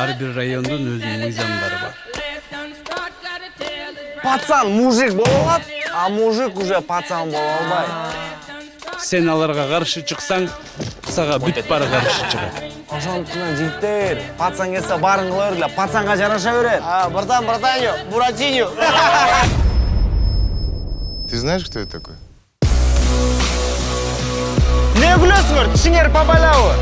Ар бир райондун өзүнүн мыйзамдары бар. Пацан мужик боло алат, а мужик уже пацан боло албайт. Сен аларга каршы чыксаң, сага бүт бары каршы чыгат. Ошондуктан жигиттер, пацан келсе баарын кыла бергиле, пацанга жараша берет. Братаньо, Буратиньо. Ты знаешь, кто это такой? Не күлөсүңөр, тишиңер пабайлабы?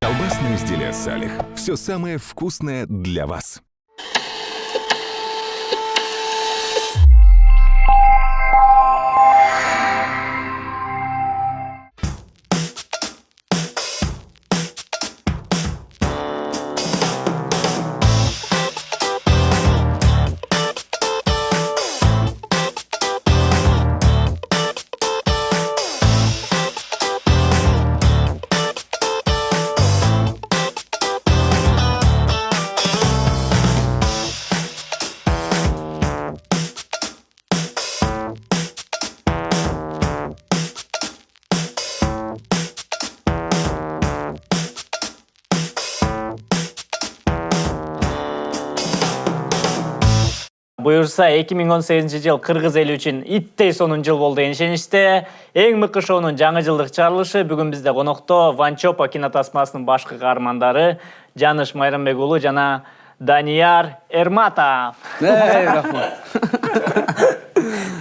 Колбасные изделия Салих. Все самое вкусное для вас. Буюрса 2018 жыл кыргыз эли үчүн иттей сонун жыл болду деген ишеничте. Эң мыкты шоунун жаңы жылдык чыгарылышы бүгүн бизде конокто Ванчопа кинотасмасынын башкы каармандары Жаныш Майрамбек уулу жана Данияр Эрматов. Рахмат.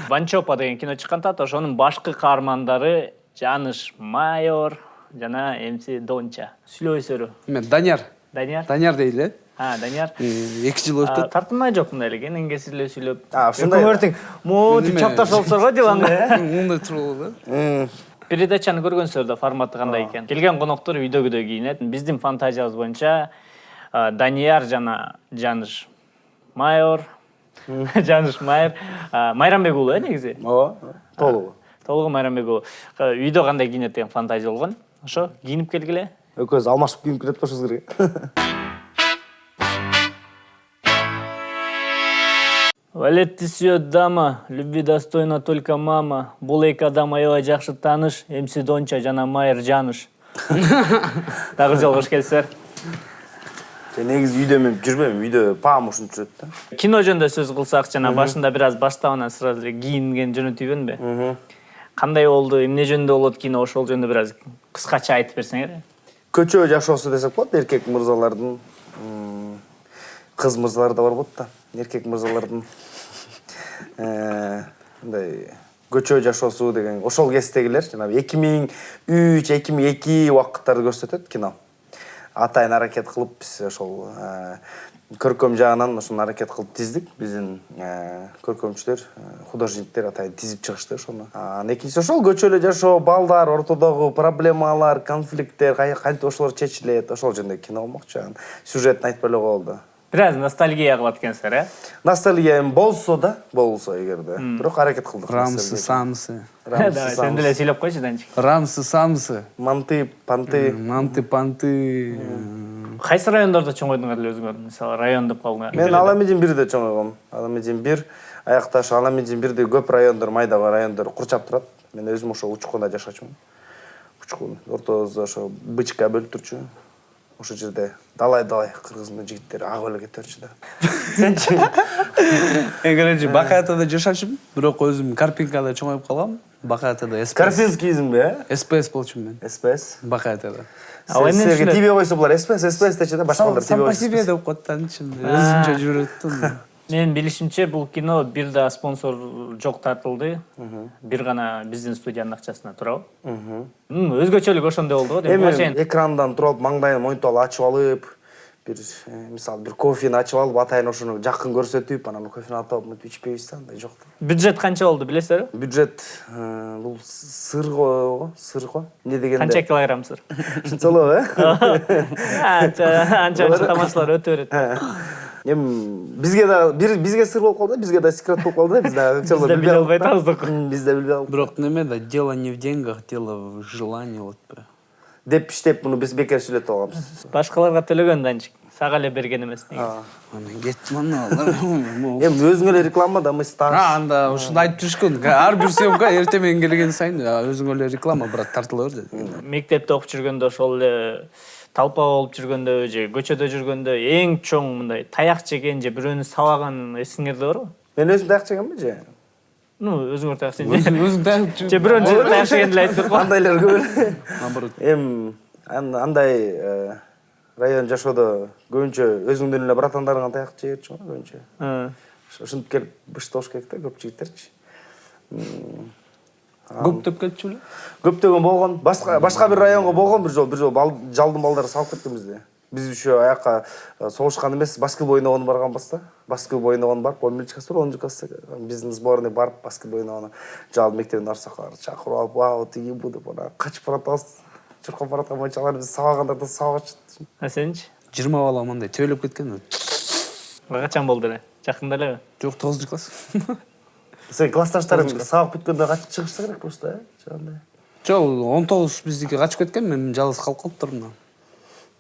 Ванчопа деген кино чыккан тат, ошонун башкы каармандары Жаныш Майор жана МС Донча. Сүйлөбөйсөрү. Мен Данияр. Данияр? Данияр дейли. Данияр. 2 жыл өтүп. Тартынмай жок мындай эле кененге сүйлөп. Ушундай. Көмөртүң. Моту чапташ болсор го диванга. Мындай турулу да. Передачаны көргөнсүздөр да форматы кандай экен. Келген коноктор үйдөгүдөй кийинет. Биздин фантазиябыз боюнча Данияр жана Жаныш Майор, Жаныш Майыр, Майрамбек уулу негизи. Ооба, толугу. Толугу Майрамбек уулу. Үйдө кандай кийинет деген фантазия болгон. Ошо кийинип келгиле. Экөөбүз алмашып кийинип келет болушубуз керек. Валетти сүйөт дама, любви достойна только мама. Бул эки адам аябай жакшы тааныш, МС Донча жана Майыр Жаныш. Дагы жолгош келсеңер. Негизи үйдө мен жүрбөйм, үйдө паам ушинтип жүрөт да. Кино жөнүндө сөз кылсак, жана башында бир аз баштабынан сразу эле кийинген жөнөтүйбүнбү? Кандай болду, эмне жөнүндө болот кино, ошол жөнүндө бир аз кыскача айтып берсеңер. Көчө жашоосу десек болот, эркек мырзалардын, кыз мырзалар да бар болот да. Эркек мырзалардын мындай көчө жашоосу деген ошол кездегилер, жанагы 2003-2002 убакыттарды көрсөтөт кино. Атайын аракет кылып биз ошол көркөм жагынан ошону аракет кылып тиздик. Биздин көркөмчүлөр, художниктер атайын тизип чыгышты ошону. Экинчиси ошол көчө эле жашоо, балдар ортодогу проблемалар, конфликттер кантип ошолор чечилет, ошол жөнүндө кино болмокчу. Сюжетин айтпай эле коелду. Бир аз ностальгия кылат экенсиңер, Ностальгия болсо эгерде. Бирок аракет кылдык. Рамсы, самсы. Сен деле сүйлөп койчу Данчик. Рамсы, самсы. Манты, панты. Манты, панты. Кайсы райондордо чоңойдуңар эле өзүңөр? Мисалы район деп калдыңар. Мен Аламедин 1-де чоңойгом. Аламедин 1 аякташ Аламедин 1-де көп райондор, майда райондор курчап турат. Мен өзүм ошо Учкунда жашачумун. Учкун ортобузда ошо бычка бөлүп турчу. Ошол жерде далай кыргыздын жигиттери ага эле кетерчү да. Сенчи? Эгерчи Бакаатада жашачумун, бирок өзүм Карпинкада чоңоюп калгам. Бакаатада СПС. Карпинскийизмби, СПС болчумун мен. СПС. Бакаатада. Силерге тибе койсо булар СПС дечи да, башкалар тибе койсо. Сам по себе деп коет да, өзүнчө жүрөт. Мен билишимче бул кино бир да спонсор жок тартылды. Бир гана биздин студиянын акчасына турабы? Өзгөчөлүк ошондой болду го. Эми экрандан туруп маңдайын монитор ачып алып, бир мисалы бир кофени ачып алып, атайын ошону жакын көрсөтүп, анан кофени алып ичпейбиз да, андай жок. Бюджет канча болду билесиңерби? Бюджет бул сыр го. Эмне дегенде? Канча килограмм сыр? Ушунчалуу, Анча тамашалар өтө берет. Эми бизге сыр болуп калды, бизге да секрет болуп калды, биз да билбей албай атабыз. Биз да билбей алдык. Бирок неме да, дело не в деньгах, дело в желании вот. Деп иштеп муну биз бекер сүйлөтүп алганбыз. Башкаларга төлөгөн Данчик. Сага эле берген эмес негизи. Анан кетти мана алар. Эми өзүң эле реклама да мы стаж. Анда ушундай айтып жүрүшкөн. Ар бир съемка эртең менен келген сайын өзүңө эле реклама брат тартыла бер деди. Мектепте окуп жүргөндө ошол эле талпа болуп жүргөндө же көчөдө жүргөндө эң чоң мындай таяк жеген же бирөөнү сабаган эсиңерде барбы? Мен өзүм таяк жегенби же? Өзүңөр таяк жеген. Өзүң таяк Же бирөөнү таяк жеген эле айттык го. Андайлар көп эле. наоборот. Андай район жашоодо көбүнчө өзүңдөн эле братандарыңан таяк жегерчи го көбүнчө. Ушинтип келип быштош керек да көп жигиттерчи. Көптөп кетчү беле? Көптөгөн болгон. Башка бир районго болгон бир жол жалдын балдары салып кеткен бизди. Биз еще аяка согушкан эмес, баскетбол ойногону барганбыз да. Баскетбол ойногону барып, 11 класс, 10 класс биздин сборный барып баскетбол ойногону жалдын мектебинин арсакалары чакырып алып, вау, тиги бу деп ана качып баратабыз. Чуркап бараткан мойчалар биз сабагандарды сабагачы. Сенчи? 20 бала мындай төөлөп кеткен. Качан болду эле? Жакында элеби? Жок, 9-класс. Сен классташтарың сабак бүткөндө качып чыгышса керек просто, жандай. Жок, 19 биздики качып кеткен, мен жалгыз калып калыптырмын да.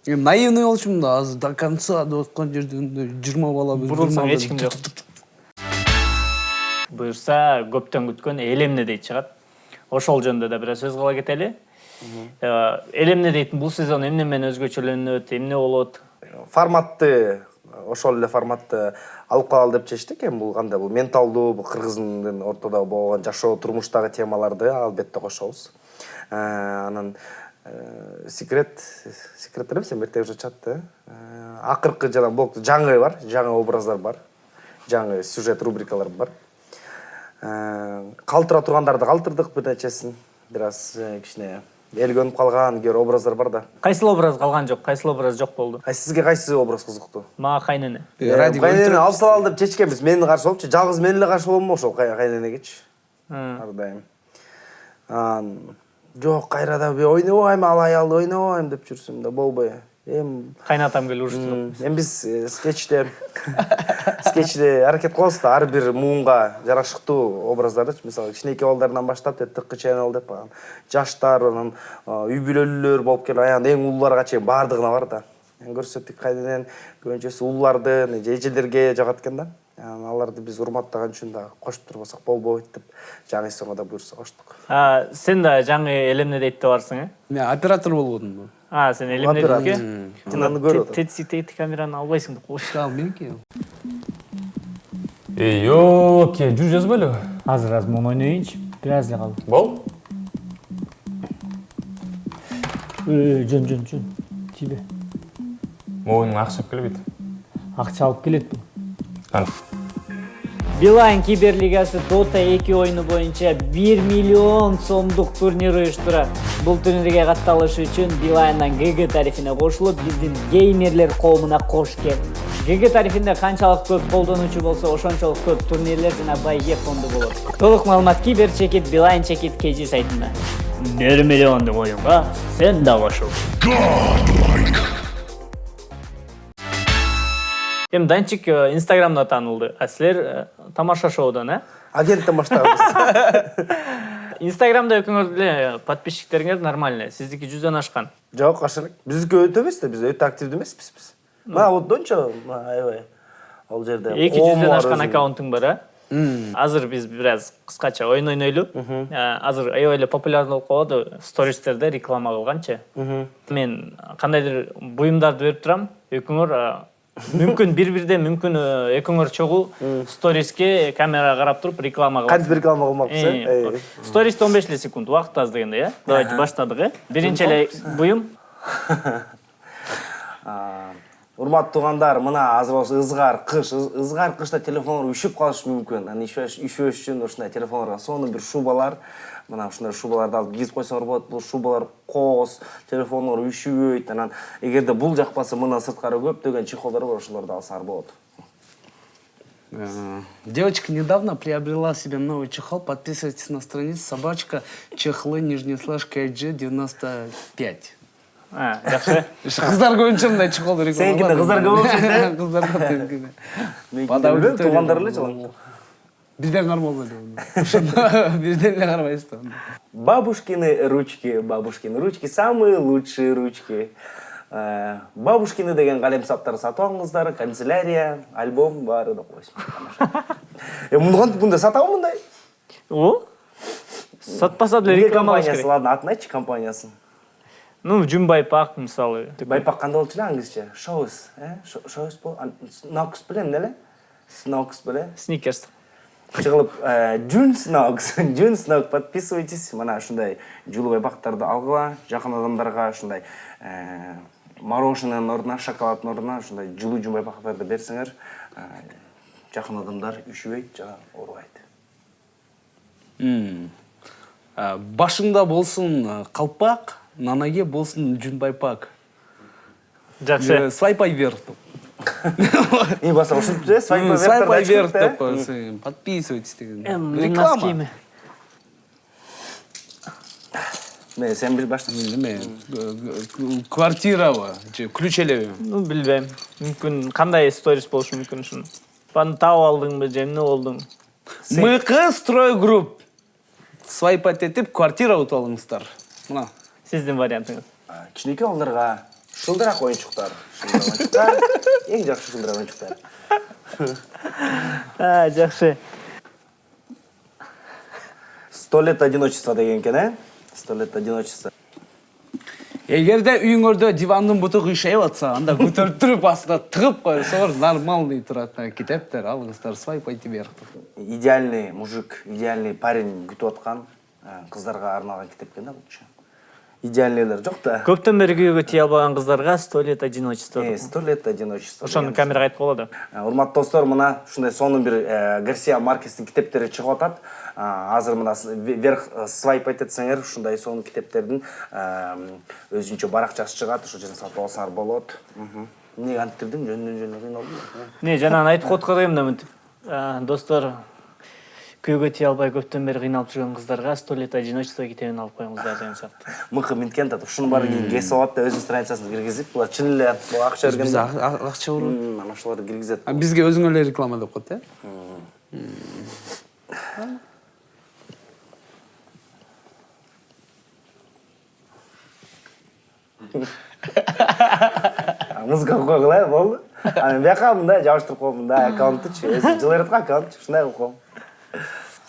Эми наивный болчумун да, азыр до конца деп аткан жерден 20 бала Бурулсаң эч ким жок. Буюрса, көптөн күткөн элемне дейт чыгат. Ошол жөнүндө да бир сөз кыла кетели. Элемне дейтин бул сезон эмне менен өзгөчөлөнөт, эмне болот? Форматты ошол эле форматты алып калалы деп чечтик. Эми бул кандай, бул менталдуу, бул кыргыздын ортодо болгон жашоо, турмуштагы темаларды албетте кошобуз. Анан секреттер эмес, эртең уже чатты. Акыркы жана блокто жаңы бар, жаңы образдар бар. Жаңы сюжет рубрикалар бар. Калтыра тургандарды калтырдык бир нечесин. Бир аз кичине элгөнүп калган кер образдар бар да. Кайсыл образ калган жок, кайсыл образ жок болду? Сизге кайсы образ кызыктуу? Мага кайнене. Кайнене алып салалы деп чечкенбиз. Мен каршы болупчу, жалгыз мен эле каршы болом ошол кайненегечи. Ар дайым. Жок, кайрада ойнобойм, ал аялды ойнобойм деп жүрсүм да болбой. Эми Кайнатам келип уруштуруп. Эми биз скетчте аракет кылабыз да, ар бир муунга жарашыктуу образдарды, мисалы кичинекей балдардан баштап тыккы ченел деп жаштар, анан үй бүлөлүүлөр болуп келип, аягында эң улууларга чейин баардыгына бар да. Көрсөттүк кайденен көбүнчөсү улууларды, эжелерге жагат экен да. Аларды биз урматтаган үчүн да кошуп турбасак болбойт деп жаңы соңго да буйрса коштук. Сен да жаңы элемне дейт барсың, Мен оператор болгондум. Сен элемне дейтке? Сен аны көрөт. Тети камераны албайсың деп коюш. Ал меники. Ке, жүз жазбай эле. Азыр муну ойнойюнчу. Бир аз эле калды. Бол. Жөн. Тибе. Моунун акча келбейт. Акча алып келет бул. Кан. Билайн Киберлигасы Dota 2 ойыны боюнча 1 миллион сомдук турнир уюштурат. Бул турнирге катталыш үчүн Билайндан ГГ тарифине кошулуп, биздин геймерлер коомуна кош кел. ГГ тарифинде канчалык көп колдонуучу болсо, ошончолук көп турнирлер жана байге фонду болот. Толук маалымат Киберчекит Билайн Чекит KG сайтында. 1 миллиондук оюнга сен да кошул. Эми Данчик Инстаграмда таанылды. Силер тамаша шоудан, Агенттен баштабыз. Инстаграмда өкүңөр деле подписчиктериңер нормальный. Сиздики 100дөн ашкан. Жок, кашырык. Биздики өтө эмес да, биз өтө активдүү эмеспиз биз. Вот дончо, аябай. Ал жерде 200дөн ашкан аккаунтуң бар, Азыр биз бир аз кыскача оюн ойнойлу. Азыр аябай эле популярдуу болуп калды, стористерде реклама кылганчы. Мен кандайдыр буюмдарды берип турам, өкүңөр мүмкүн бир-бирден мүмкүн экөөңөр чогуу сториске камера карап туруп реклама кылат. Кантип реклама кылмакпыз, Сторис 15 эле секунд убакыт аз дегенде, Давайте баштадык, Биринчи эле буюм. Урматтуу туугандар, мына азыр ызгар кышта телефондор үшүп калышы мүмкүн. Аны үшөш үчүн ушундай телефондорго сонун бир шубалар, мына ушундай шубаларды алып кийип койсоңор болот. Бул шубалар кооз, телефондор үшүбөйт. Анан эгерде бул жакпаса, мына сырткары көптөгөн чехолдор бар, ошолорду алсаңар болот. Девочка недавно приобрела себе новый чехол. Подписывайтесь на страницу собачка чехлы /KG 95. Жакшы. Кыздар көбүнчө мындай чехол реклама. Сенкиде кыздар көп болчу да? Кыздар туугандар эле жылан. Бизден кармалбай деп. Бизден эле карабайсыз да. Бабушкины ручки, самые лучшие ручки. Бабушкины деген калем саптарды сатып алыңыздар, канцелярия, альбом баары да койсун. Мындай сатабы мындай? О? Сатпаса деле рекламалаш керек. Ладно, атын айтчы компаниясын. Ну, Жүн Байпак мисалы. Байпак кандай болчу англисче? Shows, Shows бул. Snox билем деле? Snox биле? Сникерс. Чыгылып, June Snox, подписывайтесь. Мына ушундай жулуу байпактарды алгыла, жакын адамдарга ушундай мороженыйдын ордуна, шоколаддын ордуна ушундай жулуу жун байпактарды берсеңер, жакын адамдар үшүбөйт жана оорубайт. Башыңда болсын қалпақ, нанаге болсын жүн байпак. Жакшы. Свайпай вверх. И баса ушинтип же, Свайпай вверх деп койсоң, подписывайтесь деген. Реклама. Мен сен бир баштап. Квартирабы, же ключ элеби? Ну, билбейм. Мүмкүн кандай сторис болушу мүмкүн ушун. Баны таап алдыңбы, же эмне болдуң? МК строй групп. Свайпать этип квартира утуп алыңыздар. Мына. Сиздин вариантыңыз. Кичинекей балдарга шылдыраак оюнчуктар. Эң жакшы шылдыраак оюнчуктар. Жакшы. 100 лет одиночества деген экен, 100 лет одиночества. Эгерде үйүңөрдө дивандын буту кыйшайып атса, анда көтөрүп туруп астына тыгып койсоңор нормальный турат китептер алыңыздар, свайпайте вверх. Идеальный мужик, идеальный парень күтүп аткан кыздарга арналган китеп экен да бул. Идеальныйлар жок да. Көптөн бери күйөөгө тие албаган кыздарга 100 лет одиночества. 100 лет одиночества. Ошону камерага айтып болот. Урматтуу достор, мына ушундай сонун бир Гарсия Маркестин китептери чыгып атат. Азыр мына вверх свайп этсеңер, ушундай сонун китептердин өзүнчө баракчасы чыгат, ошол жерден сатып алсаңар болот. Эмнеге антиптирдиң? Жөндөн кыйналдым. Не, жана айтып коткордум да мынтип. Достор, күйөөгө тие албай көптөн бери кыйналып жүргөн кыздарга 100 лет одиночества китебин алып коюңуздар деген сыяктуу. Мыкы мынткен да, ушуну баары кийин кесип алат да өзүнүн страницасына киргизип, булар чын эле акча берген. Биз акча урут. Ana ошолорду киргизет. Бизге өзүңөр эле реклама деп коет, э? Музыка койгула, болду. Мен бияка мындай жабыштырып коем, да, аккаунттучу. Эси жылы эреткан аккаунт, ушундай кылып коем.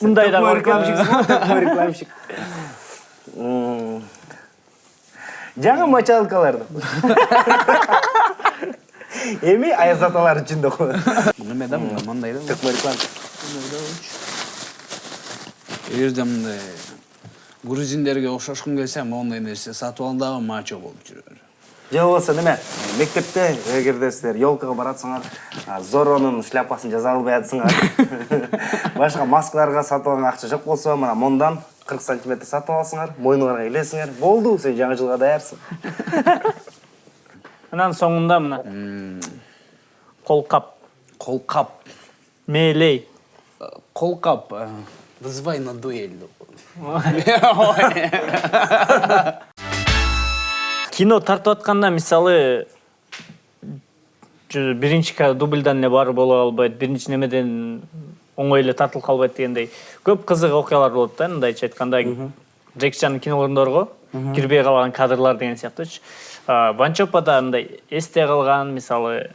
Мындай да бар. Рекламщик. Жаңы мочалкаларды. Эми аязаталар үчүн да кой. Неме да мындай да. Токмо реклама. Эгерде мындай грузиндерге окшошкун келсе, моундай нерсе сатып алганда мачо болуп жүрөр. Же болбосо неме? Мектепте эгерде силер ёлкага баратсыңар, Зоронун шляпасын жаза албай атсыңар. Башка маскаларга сатып алган акча жок болсо, мына мондан 40 сантиметр сатып алсыңар, мойнуңарга илесиңер, болду, сен жаңы жылга даярсың. Анан соңунда мына колкап, мээлей. Колкап, вызывай на дуэль. Кино тартып атканда мисалы биринчи дубльдан эле баары боло албайт, биринчи немеден оңой эле тартылып калбайт дегендей көп кызык окуялар болот да, мындайча айтканда. Джеки Чандын кинолорунда кирбей калган кадрлар деген сыяктуучу. Ванчопада мындай эсте калган, мисалы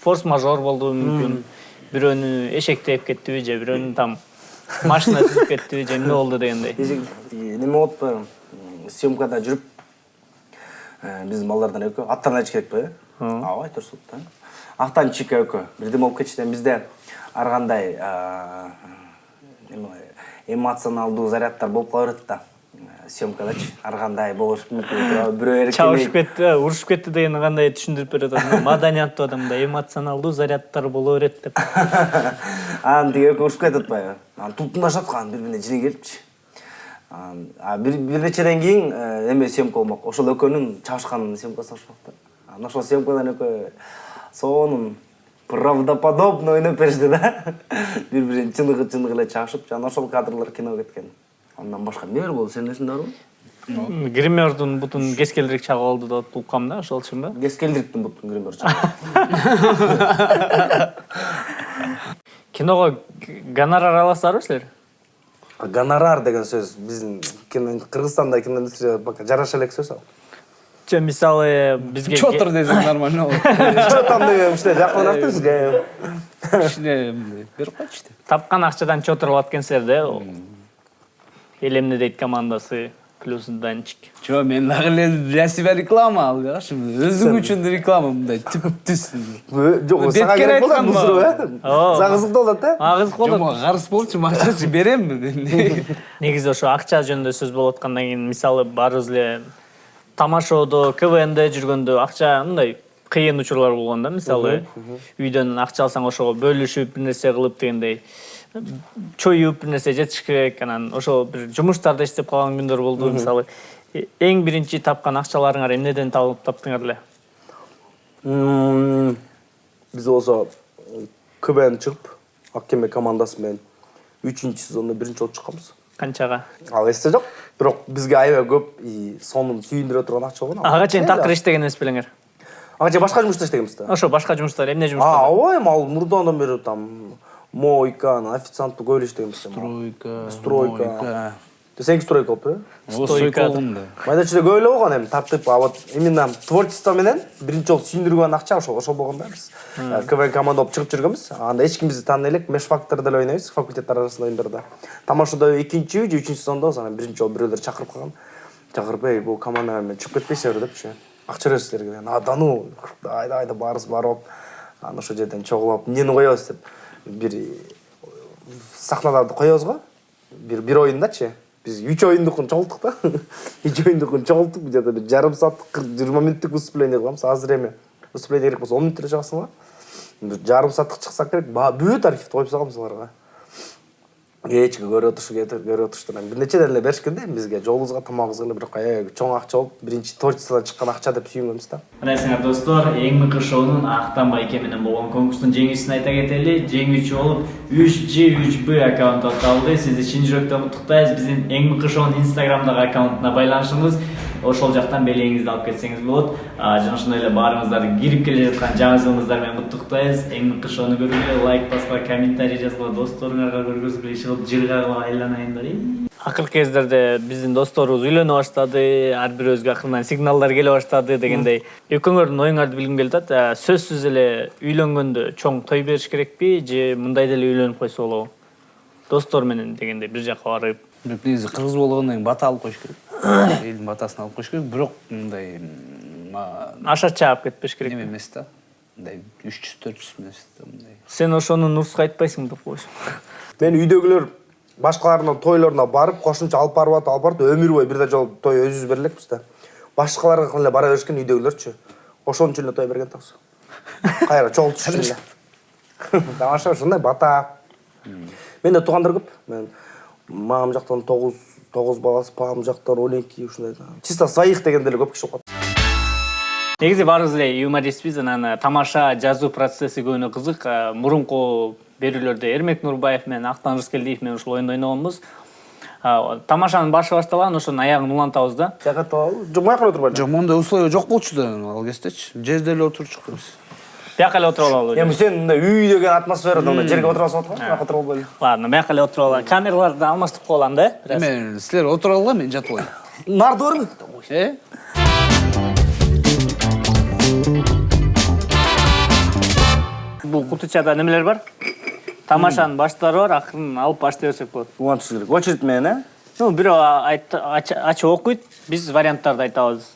форс-мажор болду мүмкүн. Бирөөнү эшек тееп кеттиби же бирөөнү там машина түзүп кеттиби же эмне болду дегендей. Неме болуппу? Съемкада жүрүп биздин балдардан экөө аттан айчы керекпи? Ооба, дурус болуп да. Актан чика экөө. Бирдеме болуп кетишти. Бизде ар кандай эмоционалдуу заряддар болуп кала берет да. Съемкадачы ар кандай болуш мүмкүн. Бирөө эркелей. Чабышып кетти, урушуп кетти дегени кандай түшүндүрүп берет адам. Маданияттуу адамда эмоционалдуу заряддар боло берет деп. Анан тиги экөө урушуп кетип атпайбы? Анан тултуңдашып аткан бири-бирине жине келипчи. Бир нечеден кийин эме съемка болмок. Ошол экөөнүн чабышканын съемкасы болмок да. Анан ошол съемкадан экөө сонун правдоподобно ойноп беришти да. Бири-бирин чыныгы эле чабышып, жана ошол кадрлар киного кеткен. Андан башка эмне болду? Сенин эсиңде барбы? Гримердун бутун кескелдирик чагып алды деп тулкам да, ошол чынбы? Кескелдириктин бутун гример чагып. Киного гонорар аласыздарбы силер? Гонорар деген сөз биздин Кыргызстанда киноиндустрия жараша элек сөз ал. Же мисалы бизге Чотыр десең нормально болот. Что там деген уште жакыныраак сизге. Кичине берип койчу деп. тапкан акчадан чотур алат экенсиздер да. Эл эмне дейт командасы плюсунданчик. Жо, мен дагы эле для себя реклама алгач, өзүң үчүн реклама мындай түп-түз. Жок, сага Беткен керек болот айтканмын. музру, э? Сага кызык болот, э? Кызык болот. Жо, карыз болчу, акчасы беремби? Негизи ошо акча жөнүндө сөз болуп аткандан кийин мисалы баарыбыз эле тамашоодо, КВНде жүргөндө акча мындай кыйын учурлар болгон да, мисалы үйдөн акча алсаң ошого бөлүшүп бир нерсе кылып дегендей чоюп бир нерсе жетиш керек, анан ошо бир жумуштарда иштеп калган күндөр болду. Мисалы эң биринчи тапкан акчаларыңар эмнеден таптыңар эле? Биз болсо КВН чыгып, Аккеме командасы менен 3-сезондо 1-чи болуп чыкканбыз. Канчага? Ал эсте жок. Бирок бизге аябай көп сонун сүйүндүрө турган акча болгон. Ага чейин такыр иштеген эмес белеңер? Ага чейин башка жумушта иштегенбиз да. Ошо башка жумуштар, эмне жумуштар? Ой, ал мурдондон бери там мойка, официанттык көп эле иштегенбиз. Стройка. Сен стройка болуп, э? Стойка. Майда-чүйдө көп эле болгон эми тартып, а вот именно творчество менен биринчи жолу сүйүндүргөн акча ошол болгон да биз. КВН команда болуп чыгып жүргөнбүз. Анда эч ким бизди тааный элек, Меш Фактордо эле ойнойбуз, факультеттер арасында оюндарда. Тамашада 2-чи, 3-чи сезондо анан биринчи жолу бирөөлөр чакырып калган. Чакырып, "Эй, бул команда менен чыгып кетпейсиңер" депчи. Акча бересиздер деген. Да ну, айда барыбыз барып, анан ошол жерден чогулуп, эмнени коебуз деп бир сахналарды коебуз го. Бир оюндачы. Биз 3 оюндукун чогулттук да. 3 оюндукун чогулттук, бизде бир жарым сааттык, 20 мүнөттүк выступление кылабыз. Азыр эми выступление керек болсо 10 мүнөттө чыгасың го. Бир жарым сааттык чыксак керек, бүт архивди коюп салганбыз аларга. Кечке көрүп отурушту. Бир нече эле беришкен да бизге, жолубузга, тамагыбызга эле, бирок чоң акча болуп, биринчи творчестводон чыккан акча деп сүйүнгөнбүз да. Мынасыңар достор, эң мыкты шоунун Актан Байке менен болгон конкурстун жеңүүчүсүн айта кетели. Жеңүүчү болуп 3G3B аккаунт аталды. Сизди чын жүрөктөн куттуктайбыз. Биздин эң мыкты шоунун Инстаграмдагы аккаунтуна байланышыңыз. Ошол жактан белегиңизди алып кетсеңиз болот. Жана ошондой эле баарыңыздарды кирип келе жаткан жаңы жылыңыздар менен куттуктайбыз. Эң мыкты шоуну көргүлө, лайк баскыла, комментарий жазгыла, досторуңарга көргөзгүлө, иши жыргагыла айланайындар. Акыркы кездерде биздин досторубуз үйлөнө баштады, ар бирөөбүзгө акырынан сигналдар келе баштады дегендей. Экөөңөрдүн оюңарды билгим келип атат. Сөзсүз эле үйлөнгөндө чоң той бериш керекпи же мындай деле үйлөнүп койсо болобу? Достор менен дегендей бир жака барып. Негизи кыргыз болгондон кийин бата алып коюш керек. Элдин батасын алып коюш керек, бирок мындай Аша чаап кетпеш керек. эме эмес да. Мындай 300-400 эмес да мындай. Сен ошону Нурска айтпайсың деп койсуң. Мен үйдөгүлөр башкалардын тойлоруна барып, кошумча алып барып, өмүр бою бир да жолу той өзүбүз бере элекпиз да. Башкаларга эле бара беришкен үйдөгүлөрчү. Ошон үчүн эле той берген таксы. Кайра чогултуш үчүн эле. Тамаша ушундай бата. Менде туугандар көп. Мен мамам жактан 9 баласы, папам жактан 12 ушундай. Чисто своих дегенде эле көп киши болуп калат. Негизи баарыбыз эле юмористпиз, анан тамаша жазуу процесси көбүнө кызык. Мурунку берүүлөрдө Эрмек Нурбаев менен Актан Рыскелдиев менен ушул оюнду ойногонбуз. Тамашанын башы башталган, ошонун аягын улантабыз да. Жакат жумак отурбайлы. Жок, мондай условия жок болчу да ал кездечи. Жерде эле отурчук биз. Бияка эле отуруп алалы. Эми сен мындай үй деген атмосферада мындай жерге отура алсаң отурбайсың, бияка отуруп албайлы. Ладно, бияка эле отуруп алалы. Камераларды алмаштырып коелам да. Эме силер отура алгыла, мен жатып алайын. Нарды көрүң. Бул кутучада немелер бар? Тамашанын баштары бар, акырын алып баштай берсек болот. Улантыш керек. Очередь менен, э? Ну, бирөө ачып окуйт, биз варианттарды айтабыз.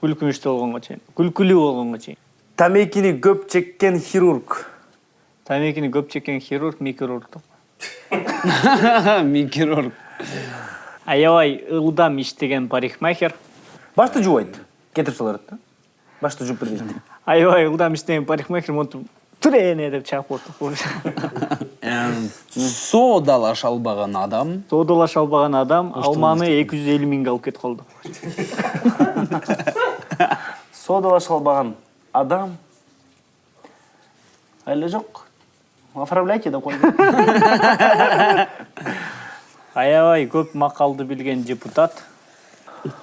Күлкүнүчтүү болгонго чейин. Күлкүлүү болгонго чейин. Тамекини көп чеккен хирург. Тамекини көп чеккен хирург, микрохирург. Микрохирург. Аябай ылдам иштеген парикмахер. Башты жуубайт. Кетирип салат да. Башты жууп бербейт. Аябай ылдам иштеген парикмахер монтуп турене деп чакып отур. Соодалаш албаган адам. Соодалаш албаган адам алманы 250 миңге алып кетип калды. Соодалаш албаган адам. Айла жок. Оформляйте деп койду. Аябай көп макалды билген депутат.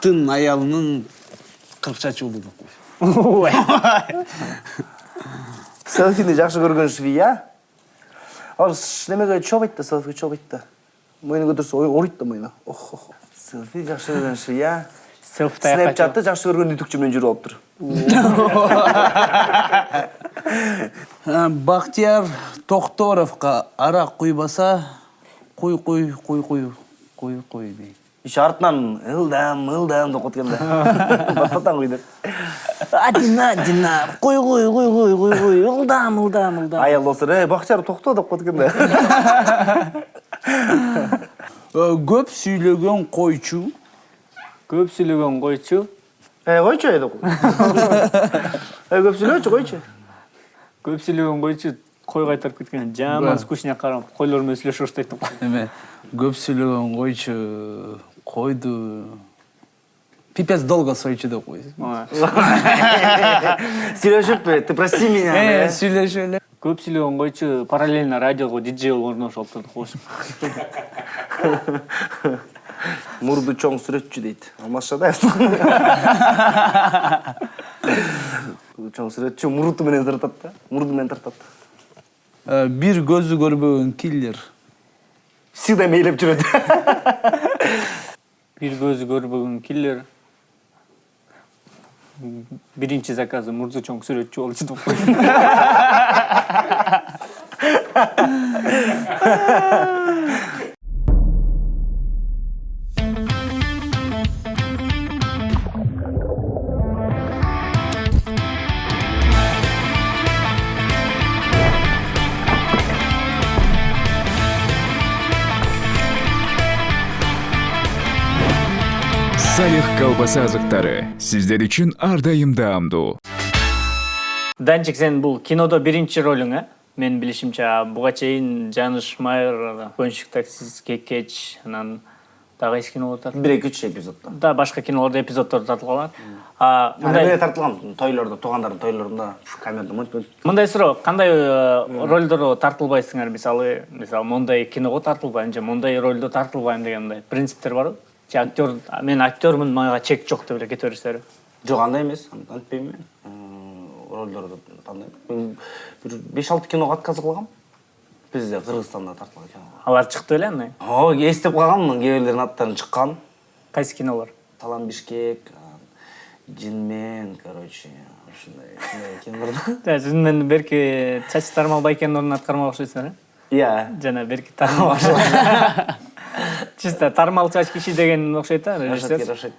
Тын аялынын кыркчачы болду деп койду. Селфини жакшы көргөн швия. Ал немеге чобайт да, селфи чобайт да. Мойну көтөрсө ойройт да мойну. Селфи жакшы көргөн швия. Селфтай Snapchat'ta жакшы көргөн үтүкчү менен жүрүп алыптыр. Бактияр Токторовго арак куйбаса, куй дейт. Иш артынан ылдам деп кеткенде. Батпатан куй деп. Дина, куй, ылдам. Аял болсо, Бактияр токто деп кеткенде. Көп сүйлөгөн койчу. Көп сүйлөгөн койчу. Койчу деп. Көп сүйлөчү койчу. Көп сүйлөгөн койчу кой кайтарып кеткен. Жаман скучняк карап, койлор менен сүйлөшүп баштайт деп. Эме, көп сүйлөгөн койчу койду. Пипец долго сойчу деп койсун. Сүйлөшүп, ты прости меня. Сүйлөшүп эле. Көп сүйлөгөн койчу параллельно радиого диджей болуп орношуп алыптыр деп койсун. Мурду чоң сүрөтчү дейт. Алмаз Шадаев. Чоң сүрөтчү мурду менен тартат да. Мурду менен тартат. Бир көзү көрбөгөн киллер. Всегда мейлеп жүрөт. Бир көзү көрбөгөн киллер. Биринчи заказы мурду чоң сүрөтчү болчу деп койсун. Салих колбаса азыктары сиздер үчүн ар дайым даамдуу. Данчик, сен бул кинодо биринчи ролуң, Мен билишимче буга чейин Жаныш Майер, Гонщик таксист, Кекеч, анан дагы эч кинолор тартылган. 1-2 эпизоддо. Да, башка кинолордо эпизоддор тартылган. Мындай тартылган тойлордо, туугандардын тойлорунда камерада монтмон. Мындай суроо, кандай ролдорго тартылбайсыңар? Мисалы, мондай киного тартылбайм же мондай ролдо тартылбайм деген мындай принциптер барбы? Же актер, мен актермун, мага чек жок деп эле кете бересиздерби? Жок, андай эмес, антпейм мен. Ролдорду тандайм. Мен 5-6 киного отказ кылгам. Бизде Кыргызстанда тартылган кино. Алар чыкты беле андай? Эстеп калганмын, кээ бирлеринин аттарын чыккан. Кайсы кинолор? Салам Бишкек, Жинмен, короче, ушундай кинолордо. Жинмен берки Чачы Тармал Байкендин аткармак окшойсуңар, Иә. Жана берки Тармал. Чисто Тармал чач киши деген окшойт да, Рашид.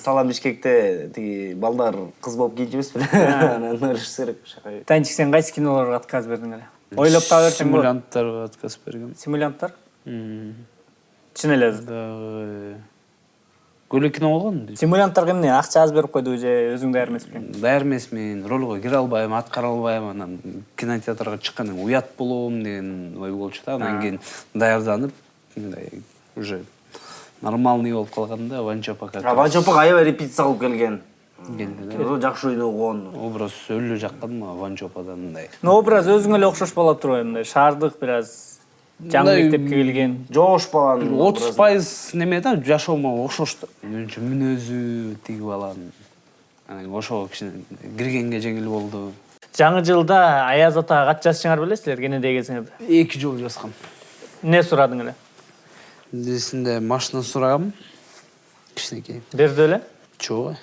Салам Бишкекте тиги балдар кыз болуп кийинчи эмес беле? Анан режиссер шакай. Танчик, сен кайсы кинолорго отказ бердиң эле? Ойлоп таба берсең болот. Симулянттарга отказ бергем. Симулянттар? Чын эле. Көлөк кино болгон. Симулянттарга эмне, акча аз берип койду же өзүң даяр эмеспиң? Даяр эмесмин, ролго кире албайм, аткара албайм, анан кинотеатрга чыккандан уят болом деген ой болчу да. Анан кийин даярданып, мындай уже нормальный болуп калганда Ванчопа как. Ванчопага аябай репетиция кылып келген. Келди. Жакшы ойногон. Образ өлө жакканмы Ванчопадан мындай. Образ өзүңө эле окшош болуп турбайбы, мындай шаардык бир аз жаңы мектепке келген. Жошпаган. 30% неме да, жашоомо окшош да. Менимче мүнөзү тиги баланын. Анан ошого кичине киргенге жеңил болду. Жаңы жылда Аяз атага кат жазчыңар белесиздер, кенедей кезиңерде? 2 жол жазгам. Эмне сурадың эле? Бирисинде машина сурагам. Кичинекей. Берди эле? Чоо.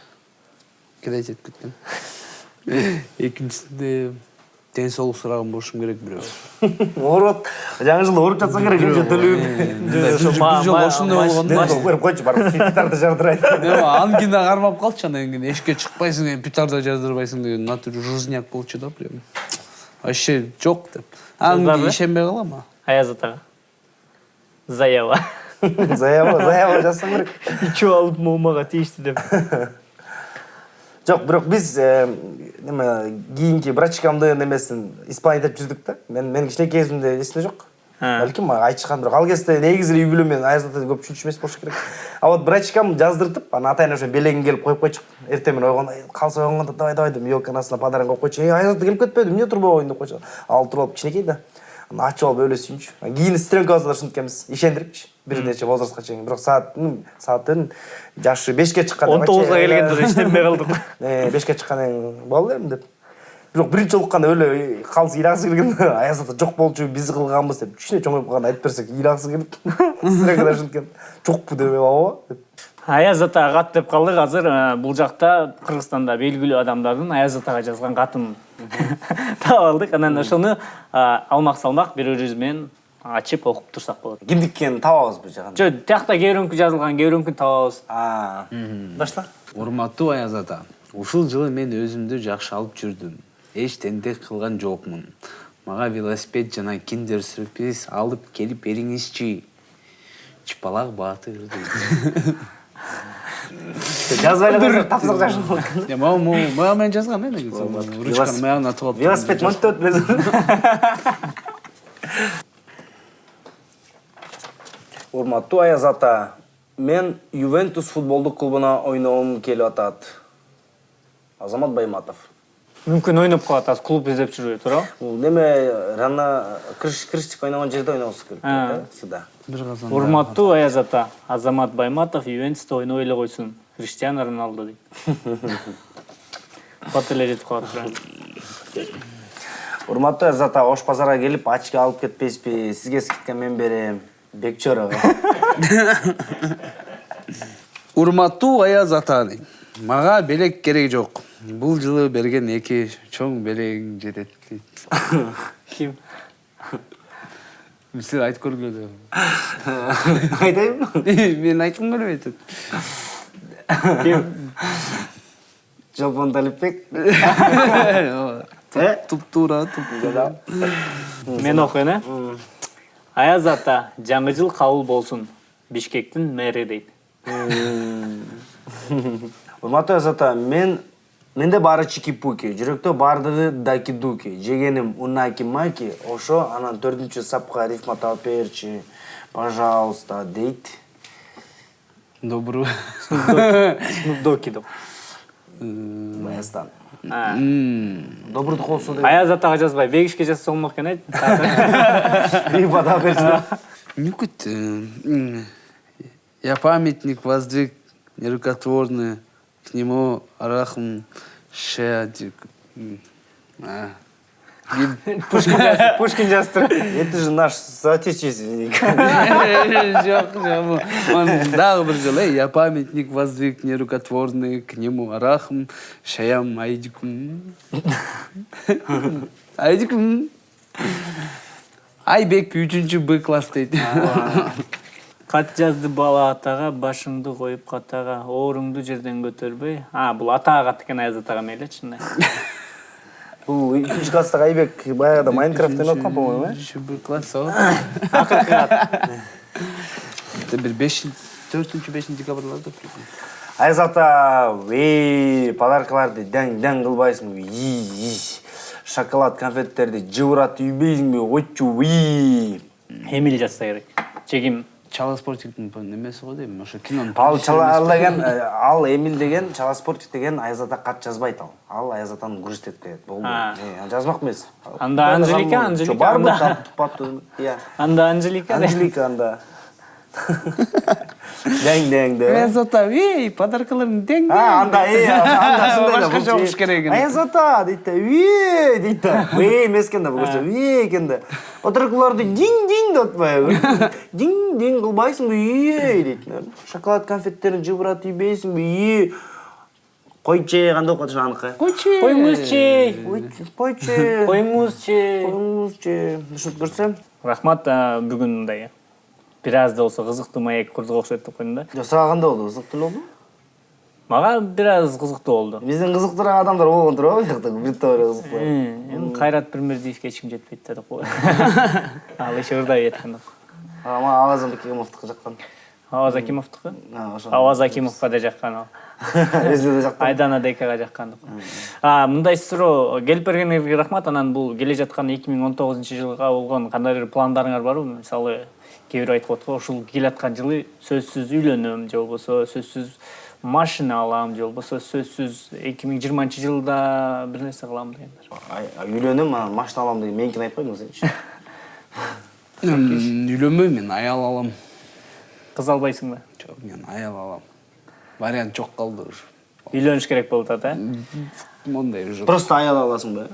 Кредит этип кеткен. Экинчисинде ден соолук сураган болушум керек бирөө. Ооруп, жаңы жылда ооруп жатсаң керек, кенже төлөп. Бир жол ошондой болгон. Берип койчу, барып питарды жардырайт. Ангина кармап калчу, анан кийин эшикке чыкпайсың, питарды жардырбайсың деген натур жизняк болчу да прям. Вообще жок деп. Анан ишенбей калам. Аяз атага. Заява. Заява жазсаң керек. Ичип алып момага тийишти деп. Жок, бирок биз неме кийинки брачкамды немесин исполнить этип жүрдүк да. Мен кичинекей кезимде эсимде жок. Балким мага айтышкан, бирок ал кезде негизи үй бүлө менен Аязда көп түшүнчү эмес болуш керек. А вот брачкам жаздыртып, анан атайын ошо белегин келип коюп койчу. Эртең менен ойгондо, калса ойгондо давай деп елканасына подарок коюп койчу. Аязда келип кетпеди, эмне турбай коюйн деп койчу. Ал туруп алып кичинекей да. Анан ачып алып өлө сүйүнчү. Кийин стрёмкабызда ушинтип экенбиз, ишендирипчи. Бир нече возрастка чейин. Бирок сааттын жашы 5ке чыккан. 19га келгенде иштенбей калдык. 5ке чыккандан балдарым деп. Бирок биринчи укканда өлө калсы ыйлагысы келгенде Аязда жок болчу, биз кылганбыз деп. Кичине чоңоюп калганда айтып берсек ыйлагысы келип. Стрёмкада ушинткен. Жокпу деп ооба деп. Аяз атага кат деп калдык. Азыр бул жакта Кыргызстанда белгилүү адамдардын Аяз атага жазган катын таап алдык. Анан ошону алмак салмак бири-бирибиз менен ачып окуп турсак болот. Кимдики экенин табабыз бул жагын. Жок, тиякта кээ жазылган, кээ табабыз. Башла. Урматтуу Аяз ата, ушул жылы мен өзүмдү жакшы алып жүрдүм. Эч тентек кылган жокмун. Мага велосипед жана киндер сюрприз алып келип бериңизчи. Чыпалак Баатыр. Жазбай эле тапсырык жашыл болот. Мага мен жазгам эне. Ручканы маягына тыгып. Велосипед монтеп Урматтуу Аяз ата, мен Ювентус футболдук клубуна ойногум келип атат. Азамат Байматов. Мүмкүн ойноп калат, клуб издеп жүрбөй туурабы? Бул неме рана Крыштик ойногон жерде ойногусу керек, сюда. Урматтуу Аяз ата, Азамат Байматов Ювентуста ойной эле койсун. Криштиану Роналдо дейт. Бат эле жетип калат тура. Урматтуу Аяз ата, Ош базарга келип ачка алып кетпейсизби? Сизге скидка мен берем. Бекчора. Урматтуу Аяз ата, мага белек керек жок. Бул жылы берген 2 чоң белең жетет. Ким? Сиз айтып көргүлө. Айтайбы? Мен айткым келбейт. Ким? Жолпон Талипбек. Туп-туура, Мен окуйн, Аяз ата, жаңы жыл кабыл болсун. Бишкектин мэри дейт. Урматтуу Аяз ата, менде баары чики-пуки, жүрөктө баардыгы даки-дуки. Жегеним унаки-маки, ошо анан 4-чү сапка рифма таап берчи. Пожалуйста, дейт. Добру. Снупдоки деп. Баястан. Добрудук болсун деп. Аяз атага жазбай, бегишке жазса болмок экен айт. Рифма таап берчи. Никут. Я памятник воздвиг нерукотворный, к нему рахм шеадик. Пушкин жазды. Это же наш соотечественник. Он дагы бир жолу, я памятник воздвиг нерукотворный, к нему рахм шаям айдикум. Айдикум. Айбек 3-чү Б класс дейт. Кат жазды бала атага, башыңды коюп катага, ооруңду жерден көтөрбөй. Бул атага кат экен, Аяз атага мейли чынында. Бул 3 класстагы Айбек баягыда Майнкрафт ойноп аткан, по-моему, 3-чү Б класс о. Акыркы кат. Бир 4-5 декабрларда. Аяз ата, подаркаларды даң кылбайсыңбы? Шоколад, конфеттерди жыбырат үйбейсиңби? Ойчу, Эмил жазса керек. Чегим Чала спортиктин немеси го дейм, ошо кинонун. Ал Эмил деген, Чала спортик деген Аяз ата кат жазбайт ал. Ал Аяз атаны күрөштөп келет. Болду. Жазмак эмес. Анда Анжелика. Барбы тапты. Анда Анжелика. Анда. Даң. Аяз ата, подаркаларың даң. Анда шундай Башка жок керек. Аяз ата дейт, дейт. Эмес экен да бул көрсө. Экен да. Отургуларды диң деп атпайбы? Диң кылбайсыңбы? Дейт. Шоколад конфеттерин жыбырат үйбейсиңби? Койче, кандай окуп атышат аныкы? Коймузче. Ушинтип көрсөм. Рахмат, бүгүн мындай бир аз да болсо кызыктуу маек курдук окшойт деп койдум да. Жок, сага кандай болду? Кызыктуу болду? Мага бир аз кызыктуу болду. Биздин кызыктуураак адамдар болгон турабы, бу жакта бир топ кызыктуу. Эми Кайрат Пирмердиевге эч ким жетпейт деп кой. Ал иши ырдай эткен. Аваз Акимовдуку жаккан. Аваз Акимовдуку? Ошо. Аваз Акимовго да жаккан ал. Өзү да жаккан. Айдана Дейкага жаккан. Мындай суроо келип бергениңизге рахмат. Анан бул келе жаткан 2019-жылга болгон кандай бир пландарыңар барбы? Мисалы, кээ бир айтып атат, ушул келаткан жылы сөзсүз үйлөнөм, же болбосо сөзсүз машина алам, же болбосо сөзсүз 2020-жылда бир нерсе кылам дегендер. Үйлөнөм, машина алам деген меникин айтпайбы сенчи? Үйлөнбөйм, мен аял алам. Кыз албайсыңбы? Жок, мен аял алам. Вариант жок калды уж. Үйлөнүш керек болуп атат, Мондай уже. Просто аял аласыңбы?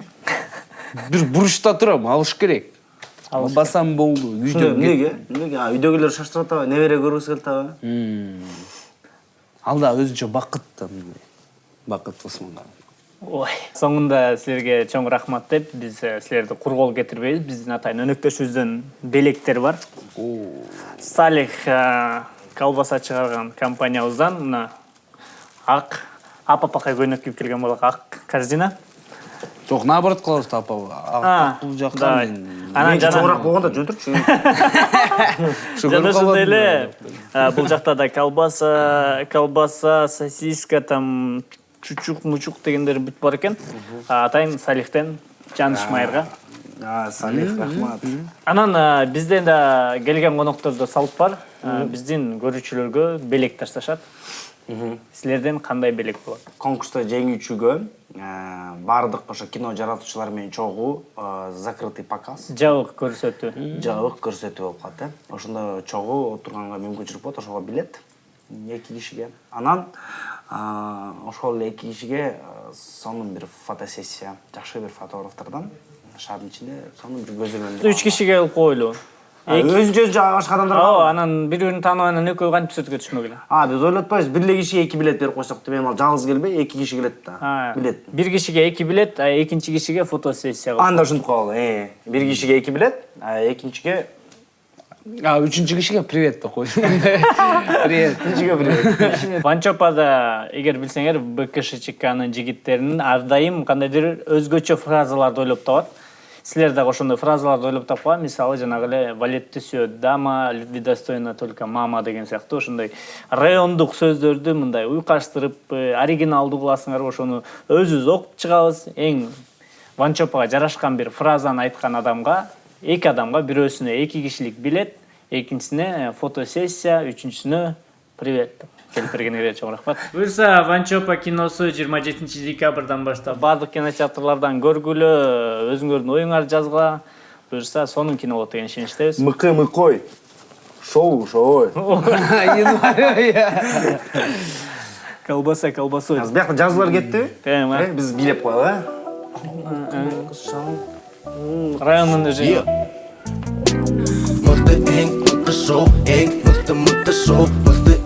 Бир буручта турам, алыш керек. Албасам болду. Неге? Үйдөгүлөр шаштырып атабы, небере көргүсү келип атабы? Ал да өзүнчө бакыт да мындай. Бакыт Усманга. Ой, соңында силерге чоң рахмат деп, биз силерди кургол кетирбейбиз. Биздин атайын өнөктөшүбүздөн белектер бар. Салих колбаса чыгарган компаниябыздан мына ак апапакай көйнөк кийип келген болок, ак корзина. Жок, наоборот кылабыз да апа. Бул жакта анан чоңураак болгондо жөнтүрчү. жана ошондой эле бул жакта да колбаса, сосиска, там чучук дегендер бүт бар экен. Атайын Салихтен Жаныш майырга. Салих, рахмат. Анан бизден да келген коноктордо салт бар. Биздин көрүүчүлөргө белек ташташат. Силерден кандай белек болот? Конкурста жеңүүчүгө бардык ошо кино жаратуучулар менен чогуу закрытый показ, Жабык көрсөтүү. жабык көрсөтүү болуп калат, Ошондо чогуу отурганга мүмкүнчүлүк болот, ошого билет 2 кишиге. Анан ошол эле 2 кишиге сонун бир фотосессия, жакшы бир фотографтардан шаардын ичинде сонун бир көзөмөл. 3 кишиге алып койлуу. Өзүнчө башка адамдарга. Анан бири-бирин тааныбайнан экөө кантип сүрөткө түшмөк эле. Биз ойлотпойбуз, бир эле кишиге 2 билет берип койсок деп, эми ал жалгыз келбей 2 киши келет да. Билет. Бир кишиге 2 билет, экинчи кишиге фотосессия. Анда ушинтип коелу. Бир кишиге 2 билет, экинчиге үчүнчү кишиге привет деп кой. Привет. экинчиге билет. Ванчопада, эгер билсеңер, БКШЧКнын жигиттеринин ар дайым кандайдыр өзгөчө фразаларды ойлоп табат. Силер дагы ошондой фразаларды ойлоп тапкан. Мисалы, жанагы эле «Валет түсөт дама, любви достойна только мама» деген сыяктуу ошондой райондук сөздөрдү мындай уйкаштырып, оригиналдуу кыласыңарбы, ошону өзүбүз окуп чыгабыз. Эң Ванчопага жарашкан бир фразаны айткан адамга, 2 адамга, бирөөсүнө 2 кишилик билет, экинчисине фотосессия, үчүнчүсүнө привет. Келип бергениңерге чоң рахмат. Буюрса, Ванчопа киносу 27 декабрдан баштап бардык кинотеатрлардан көргүлө, өзүңөрдүн оюңарды жазгыла. Буюрса, сонун кино болот деген ишеничтебиз. Мыкой. Шоу. Колбаса. Биякта жазуулар кеттиби? Биз билеп коелу, Райондун уже. Мыкты мыкты шоу, мыкты шоу, мыкты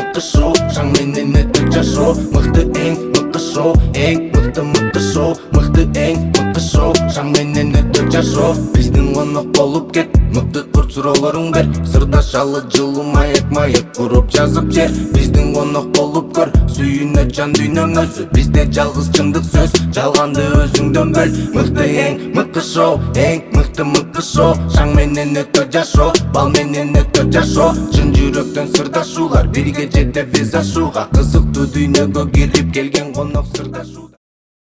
мыкты шоу, шаң менен өтөк жашоо. Мыкты мыкты шоу, мыкты шоу, мыкты мыкты шоу, шаң менен өтөк жашоо. Биздин конок болуп кет, мыкты курт суроолоруң бер. Сырдашалы жылуу маек куруп жазып жер. Биздин конок болуп көр, сүйүнө жан дүйнөң өзү. Бизде жалгыз чындык сөз, жалганды өзүңдөн бөл. Мыкты мыкты шоу, мыкты шоу, шаң менен өтөк жашоо. Бал менен өтөк жашоо, чын жүрөктөн сырдашуулар бирге жетебиз ашууга. Кызыктуу дүйнөгө кирип келген конок сырдашууда.